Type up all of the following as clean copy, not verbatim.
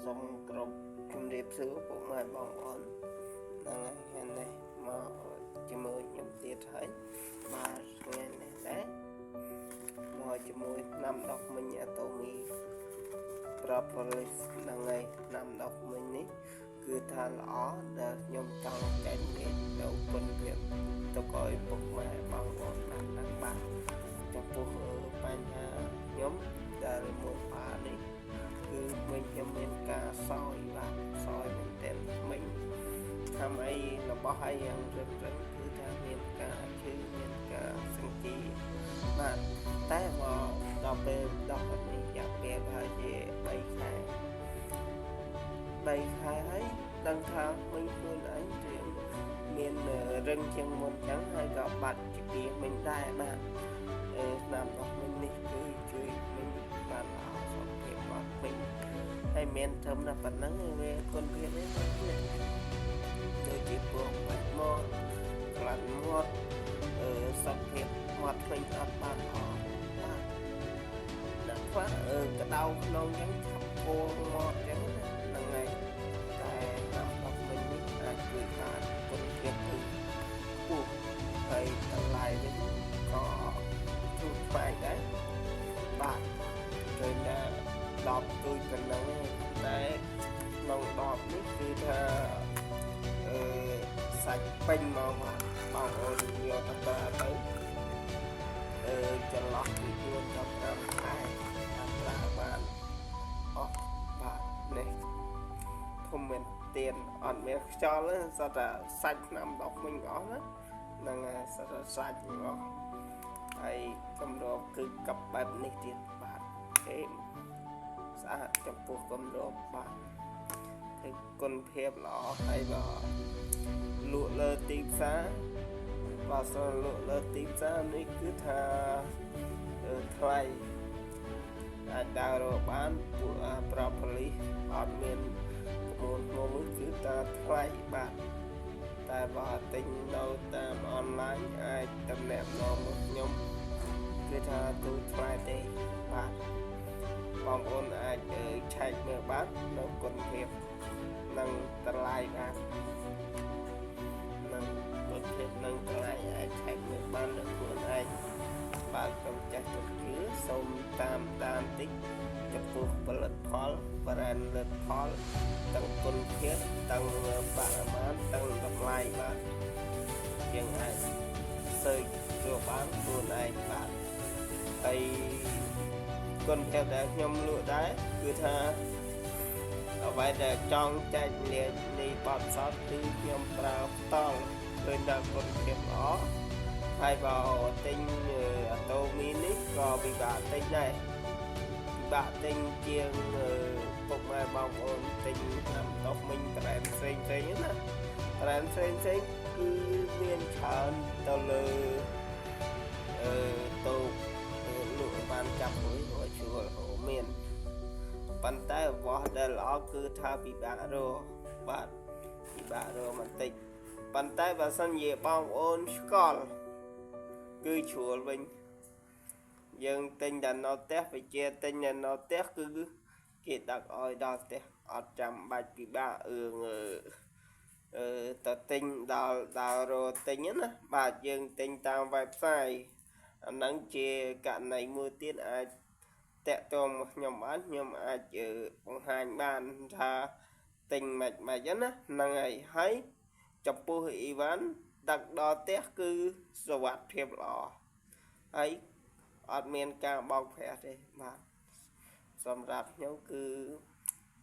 សូមគោរពជំរាបសួរពុកម៉ែបងប្អូនហ្នឹងហើយនេះមកជាមួយខ្ញុំទៀតហើយបាទថ្ងៃនេះដែរមកជាមួយណាំដុកមិញអាតូមី propolis ហ្នឹងហើយណាំដុកមិញនេះគឺថាល្អដែលខ្ញុំចង់ចែកនិយាយនៅគុណភាពទៅឲ្យពុកម៉ែបងប្អូនបានដឹងបាទចំពោះបញ្ហាខ្ញុំដែលមួយប៉ានេះគឺមិញខ្ញុំមានការសោយបាទសោយមែនទែនមិញធ្វើអីរបស់អីយ៉ាងរឹងគឺថាមានការឈឺមានការសង្កីបាទតែមកដល់ពេលដល់នេះយ៉ាងពេលហើយជា3ខែហើយដឹងថាមិញខ្លួនឯងរៀងមានរឹងជាងមុនចឹងហើយក៏បាត់ជាពីមិញដែរបាទតាមរបស់មិញនេះគឺជួយមិញបានល្អសុខភាពរបស់មិញហើយមានត្រឹមតែប៉ុណ្្នឹងវាគុណភាពនេះបាទដូចជាពងបាច់មាត់ក្លាន់មាត់សុខភាពមាត់ពេញអត់បានល្អបាទដល់ខ្លះកដៅក្នុងចឹងឆាប់ពងមាត់ចឹងហ្នឹងហើយតែតាមរបស់មិញនេះអាចជួយបានគុណភាពគឺពុះហើយតម្លៃវិញក៏ជួបស្បែកដែរបាទឃើញថា10ទូចប៉ុណ្ណឹងតែក្នុង10នេះគឺថាសាច់ពេញមកបាទបងប្អូនយកទៅទៅចន្លោះពី4ដល់5ខែប្រើបានអស់បាទនេះធំមែនទៀតអត់មានខ្យល់ទេសតតែសាច់ឆ្នាំដុកមិញអស់ណាហ្នឹងហើយសតតែសាច់អស់ហើយកម្របគឺកັບបែបនេះទៀតបាទគេស្អាតចំពោះកម្របបាទហើយគុណភាពល្អហើយបើលក់លើទីផ្សារបើសិនលក់លើទីផ្សារនេះគឺថាថ្លៃអាចដើររកបានពួកpropolis អត់មានក្បួនមួយគឺថាថ្លៃបាទតែបើទិញនៅតាមអនឡាញអាចតំណាក់នាំមកខ្ញុំគឺថាទូថ្លៃទេបាទបងប្អូនអាចឆែកមើលបាននៅគុណភាពនិងតម្លៃបាទនឹងគុណភាពនិងតម្លៃអាចឆែកមើលបាននៅខ្លួនឯងបើកុំចេះទៅជឿសូមតាមដានតិចចំពោះផលិតផលbrandផលទាំងគុណភាពទាំងបរិមាណទាំងតម្លៃបាទយើងអាចស៊ើចចូលបានខ្លួនឯងបាទហើយគុណភាពដែលខ្ញុំលក់ដែរគឺថាអ្វីដែលចង់ចែកលាយនៃបទពិសោធន៍គឺខ្ញុំប្រើផ្ដល់ឃើញដល់គុណភាពល្អហើយបើទិញអាតូមីនេះក៏ពិបាកទិញដែរពិបាកទិញជាងពុកម៉ែបងប្អូនទិញតាមដុកមិញប្រែនផ្សេងណាប្រែនផ្សេងគឺមានច្រើនទៅលើតូបលក់បានចាប់100ជួលមានប៉ុន្តែរបស់ដែលល្អគឺថាពិបាករកបាទពិបាករកបន្តិចប៉ុន្តែបើសិនជាបងប្អូនស្គាល់គឺជ្រួលវិញយើងទិញតែនៅផ្ទះវិជាទិញតែនៅផ្ទះគឺគេដឹកឲ្យដល់ផ្ទះអត់ចាំបាច់ពិបាកទៅទិញដល់រកទិញណាបាទយើងទិញតាម website អាហ្នឹងជាករណីមួយទៀតអាចតាក់ទងមកខ្ញុំបានខ្ញុំអាចបង្ហាញបានថាទិញមិនណាហ្នឹងហើយចំពោះអ៊ីវ៉ាន់ដឹកដល់ផ្ទះគឺសុវត្ថិភាពល្អហើយអត់មានការបោកប្រាស់ទេបាទសម្រាប់ខ្ញុំគឺ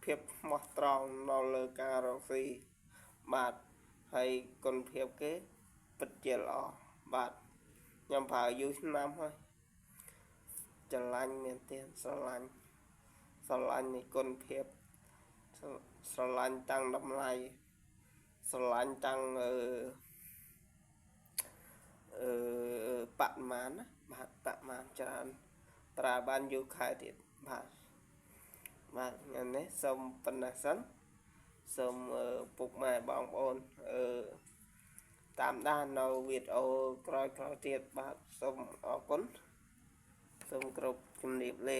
ភាពស្មោះត្រង់នៅលើការរកស៊ីបាទហើយគុណភាពគេពិតជាល្អបាទខ្ញុំប្រើយូរឆ្នាំហើយស្រឡាញ់មែនទែនស្រឡាញ់នៃគុណភាពស្រឡាញ់តាំងតម្លៃស្រឡាញ់តាំងបរិមាណណាបាទបរិមាណច្រើនប្រើបានយូរខែទៀតបាទថ្ងៃនេះសូមប៉ុណ្ណេះសិនសូមពុកម៉ែបងប្អូនតាមដាននៅវីដេអូក្រោយទៀតបាទសូមអរគុណសូមគោរពជំរាបលា